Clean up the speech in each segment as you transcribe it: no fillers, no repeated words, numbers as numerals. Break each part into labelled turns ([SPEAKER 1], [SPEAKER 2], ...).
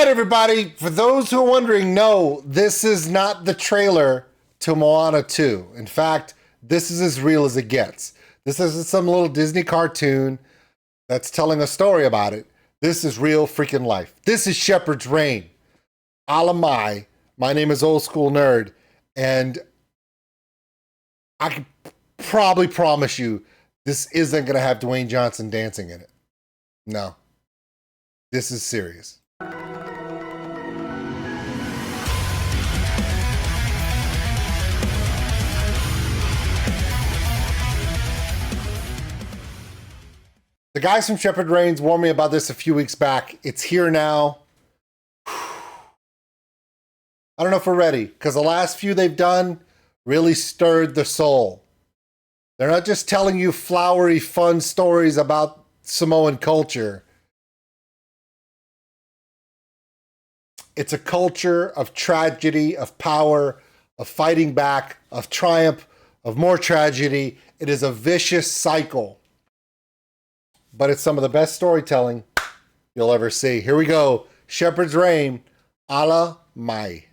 [SPEAKER 1] right, everybody. For those who are wondering, no, this is not the trailer to Moana 2. In fact, this is as real as it gets. This isn't some little Disney cartoon that's telling a story about it. This is real freaking life. This is Shepherd's Reign. Alamai. My name is Old School Nerd, and I can probably promise you this isn't going to have Dwayne Johnson dancing in it. No. This is serious. The guys from Shepherd Reigns warned me about this a few weeks back. It's here now. I don't know if we're ready, because the last few they've done really stirred the soul. They're not just telling you flowery, fun stories about Samoan culture. It's a culture of tragedy, of power, of fighting back, of triumph, of more tragedy. It is a vicious cycle. But it's some of the best storytelling you'll ever see. Here we go. Shepherd's Reign, Ala Mai.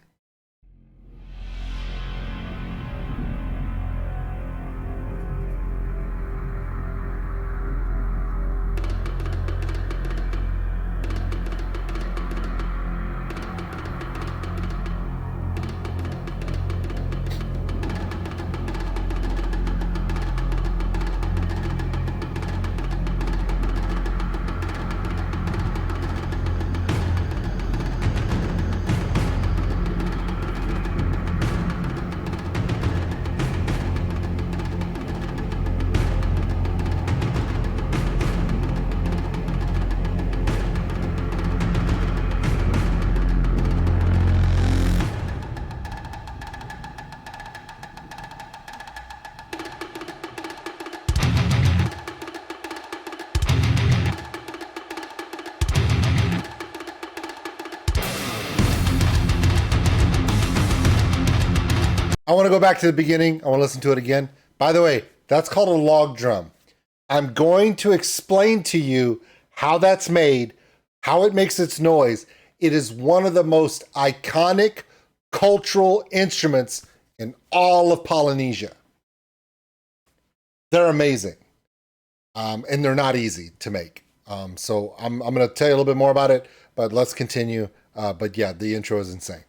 [SPEAKER 1] I want to go back to the beginning. I want to listen to it again. By the way, that's called a log drum. I'm going to explain to you how that's made, how it makes its noise. It is one of the most iconic cultural instruments in all of Polynesia. They're amazing. And they're not easy to make. So I'm going to tell you a little bit more about it, but let's continue. But yeah, the intro is insane.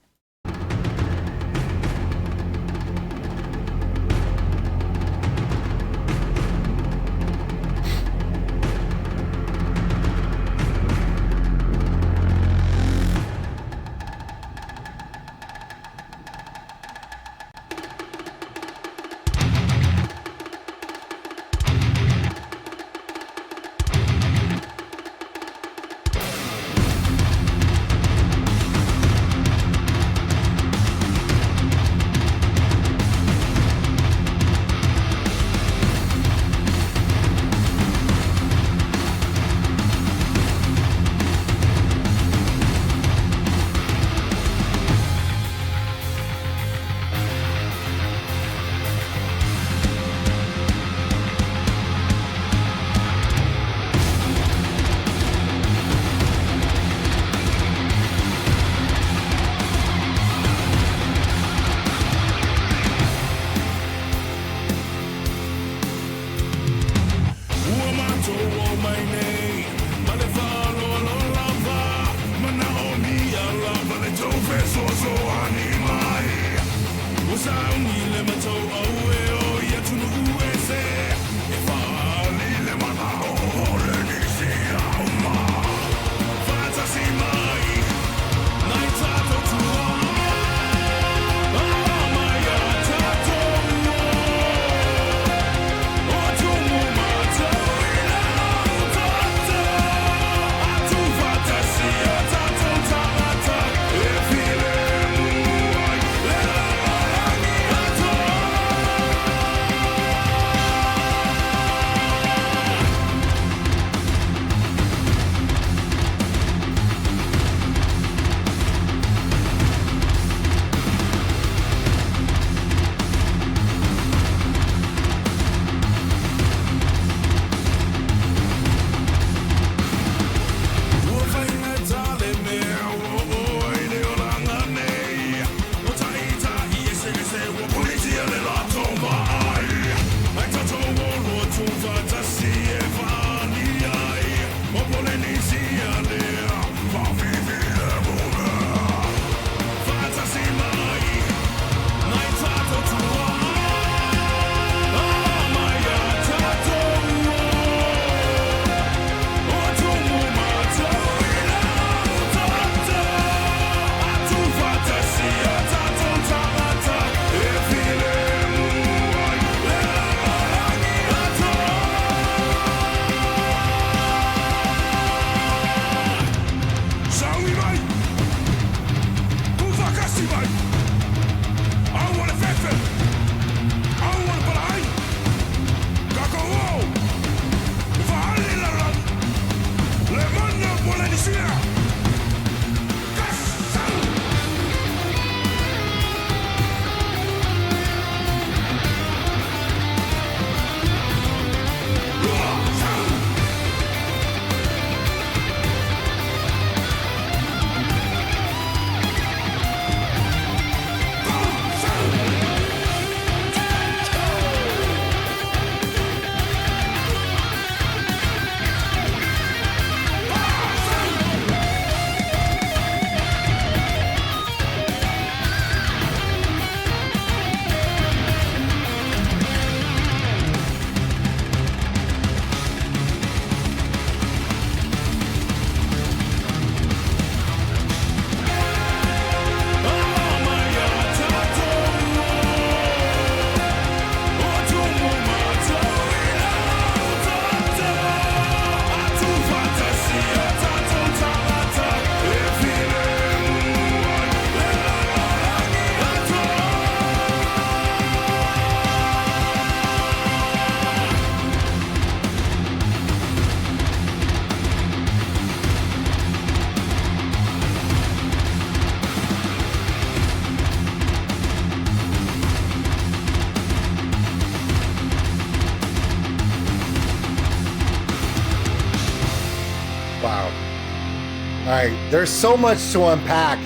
[SPEAKER 1] There's so much to unpack,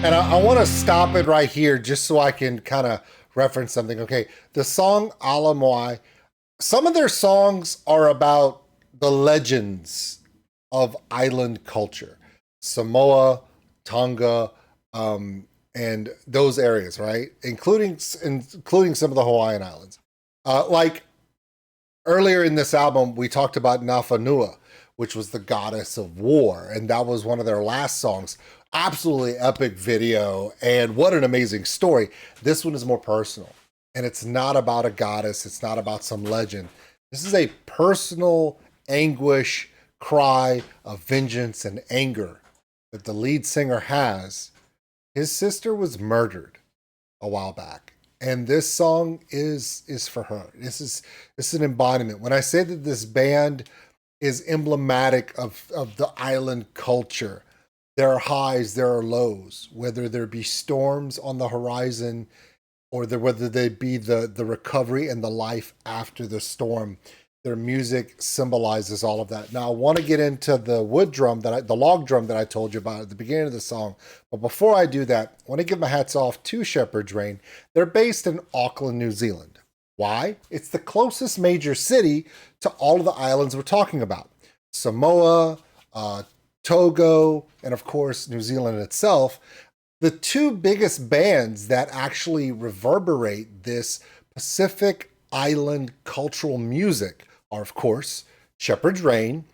[SPEAKER 1] and I want to stop it right here just so I can kind of reference something. Okay, the song Ala Moai, some of their songs are about the legends of island culture, Samoa, Tonga, and those areas, right? Including some of the Hawaiian Islands. Like earlier in this album, we talked about Nafanua, which was the goddess of war, and that was one of their last songs. Absolutely epic video, and what an amazing story. This one is more personal, and it's not about a goddess. It's not about some legend. This is a personal anguish, cry of vengeance and anger that the lead singer has. His sister was murdered a while back, and this song is for her. This is an embodiment. When I say that this band is emblematic of the island culture, there are highs, there are lows, whether there be storms on the horizon or whether they be the recovery and the life after the storm. Their music symbolizes all of that. Now, I want to get into the the log drum that I told you about at the beginning of the song. But before I do that, I want to give my hats off to Shepherd's Reign. They're based in Auckland, New Zealand. Why? It's the closest major city to all of the islands we're talking about. Samoa, Togo, and of course, New Zealand itself. The two biggest bands that actually reverberate this Pacific Island cultural music are, of course, Shepherd's Reign,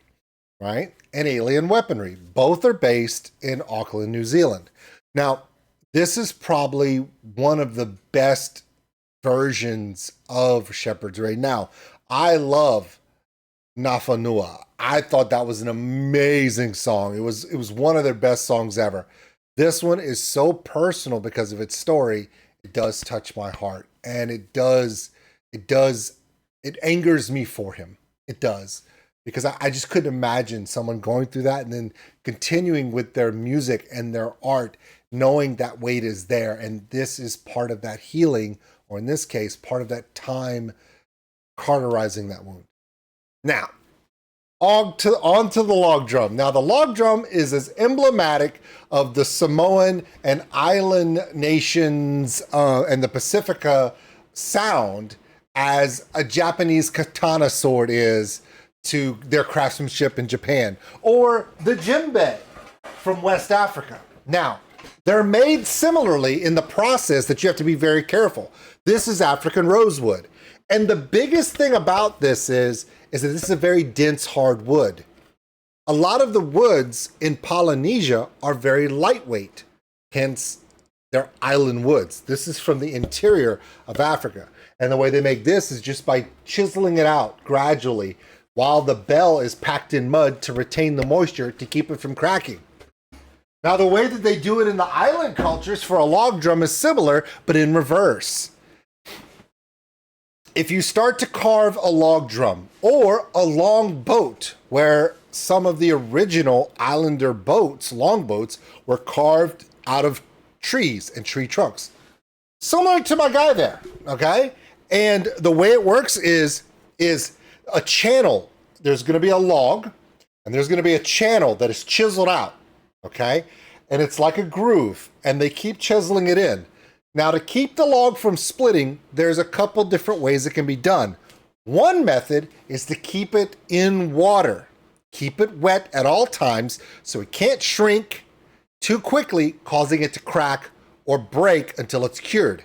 [SPEAKER 1] right, and Alien Weaponry. Both are based in Auckland, New Zealand. Now, this is probably one of the best versions of Shepherd's Reign. Now, I love Nafanua. I thought that was an amazing song. It was one of their best songs ever. This one is so personal because of its story. It does touch my heart, and it angers me for him. It does, because I just couldn't imagine someone going through that and then continuing with their music and their art, knowing that weight is there. And this is part of that healing, or in this case, part of that time cauterizing that wound. Now, on to the log drum. Now, the log drum is as emblematic of the Samoan and island nations and the Pacifica sound as a Japanese katana sword is to their craftsmanship in Japan, or the djembe from West Africa. Now, they're made similarly in the process that you have to be very careful. This is African rosewood. And the biggest thing about this is that this is a very dense, hard wood. A lot of the woods in Polynesia are very lightweight, hence they're island woods. This is from the interior of Africa. And the way they make this is just by chiseling it out gradually while the bell is packed in mud to retain the moisture to keep it from cracking. Now, the way that they do it in the island cultures for a log drum is similar, but in reverse. If you start to carve a log drum or a long boat, where some of the original islander boats, longboats, were carved out of trees and tree trunks, similar to my guy there, okay? And the way it works is a channel. There's going to be a log, and there's going to be a channel that is chiseled out, okay? And it's like a groove, and they keep chiseling it in. Now, to keep the log from splitting, there's a couple different ways it can be done. One method is to keep it in water. Keep it wet at all times so it can't shrink too quickly, causing it to crack or break until it's cured.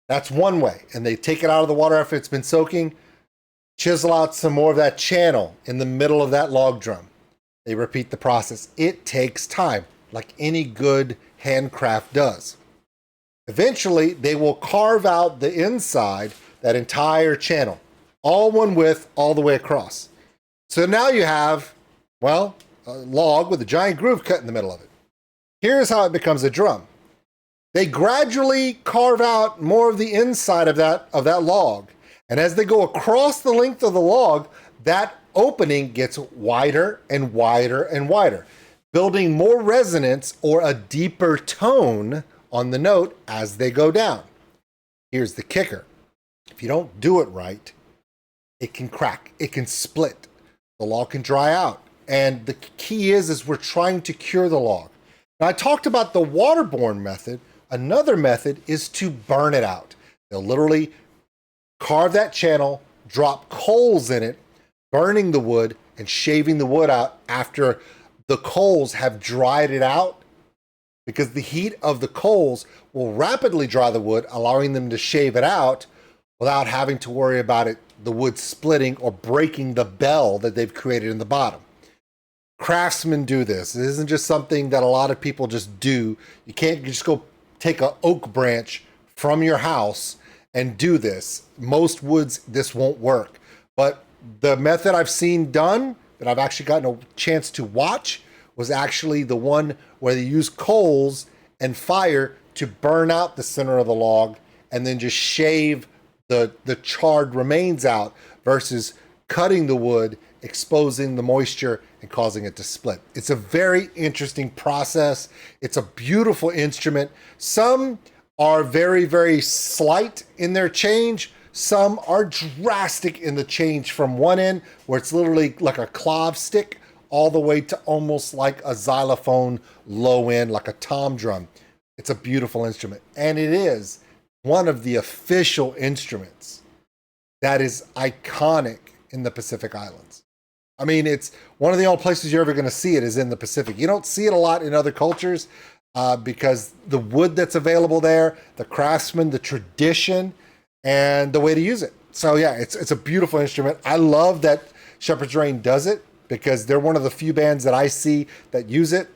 [SPEAKER 1] That's one way. And they take it out of the water after it's been soaking, chisel out some more of that channel in the middle of that log drum. They repeat the process. It takes time, like any good handcraft does. Eventually, they will carve out the inside, that entire channel, all one width, all the way across. So now you have, well, a log with a giant groove cut in the middle of it. Here's how it becomes a drum. They gradually carve out more of the inside of that log. And as they go across the length of the log, that opening gets wider and wider and wider, building more resonance or a deeper tone on the note as they go down. Here's the kicker. If you don't do it right, it can crack, it can split, the log can dry out. And the key is we're trying to cure the log. Now, I talked about the waterborne method. Another method is to burn it out. They'll literally carve that channel, drop coals in it, burning the wood and shaving the wood out after the coals have dried it out, because the heat of the coals will rapidly dry the wood, allowing them to shave it out without having to worry about the wood splitting or breaking the bell that they've created in the bottom. Craftsmen do this. It isn't just something that a lot of people just do. You can't just go take an oak branch from your house and do this. Most woods, this won't work. But the method I've seen done, that I've actually gotten a chance to watch, was actually the one where they use coals and fire to burn out the center of the log and then just shave the charred remains out, versus cutting the wood, exposing the moisture and causing it to split. It's a very interesting process. It's a beautiful instrument. Some are very, very slight in their change. Some are drastic in the change from one end, where it's literally like a clav stick, all the way to almost like a xylophone low end, like a tom drum. It's a beautiful instrument. And it is one of the official instruments that is iconic in the Pacific Islands. I mean, it's one of the only places you're ever going to see it is in the Pacific. You don't see it a lot in other cultures because the wood that's available there, the craftsman, the tradition, and the way to use it. So yeah, it's a beautiful instrument. I love that Shepherd's Rain does it, because they're one of the few bands that I see that use it.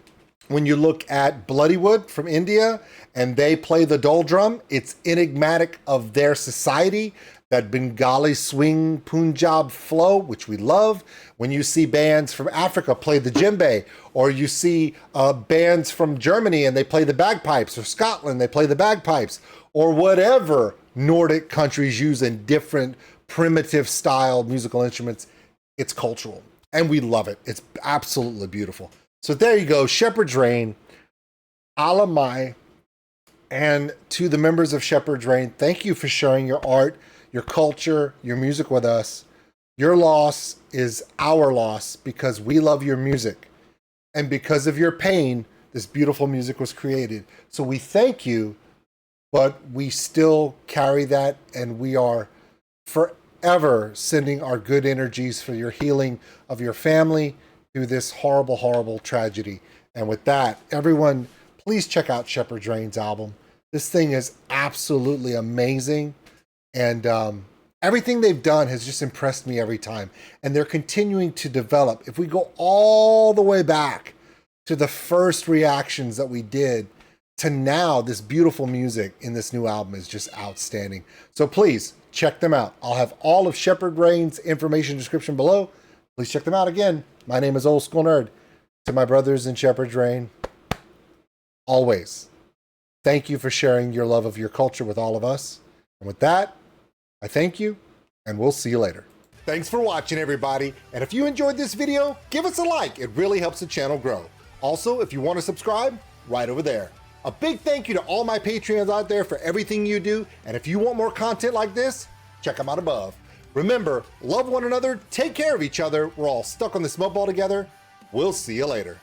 [SPEAKER 1] When you look at Bloodywood from India and they play the dol drum, it's enigmatic of their society, that Bengali swing Punjab flow, which we love. When you see bands from Africa play the djembe, or you see bands from Germany and they play the bagpipes, or Scotland, they play the bagpipes, or whatever Nordic countries use in different primitive style musical instruments, it's cultural and we love it. It's absolutely beautiful. So there you go, Shepherd's Rain, Alamai. And to the members of Shepherd's Rain, thank you for sharing your art, your culture, your music with us. Your loss is our loss, because we love your music. And because of your pain, this beautiful music was created. So we thank you, but we still carry that, and we are forever sending our good energies for your healing of your family through this horrible, horrible tragedy. And with that, everyone, please check out Shepherd's Rain's album. This thing is absolutely amazing. And everything they've done has just impressed me every time. And they're continuing to develop. If we go all the way back to the first reactions that we did to now, this beautiful music in this new album is just outstanding. So please check them out. I'll have all of Shepherd's Rain's information description below. Please check them out. Again, my name is OldSkuleNerd. To my brothers in Shepherd's Rain, always, thank you for sharing your love of your culture with all of us. And with that, I thank you, and we'll see you later. Thanks for watching, everybody. And if you enjoyed this video, give us a like. It really helps the channel grow. Also, if you want to subscribe, right over there. A big thank you to all my Patreons out there for everything you do. And if you want more content like this, check them out above. Remember, love one another, take care of each other. We're all stuck on this smoke ball together. We'll see you later.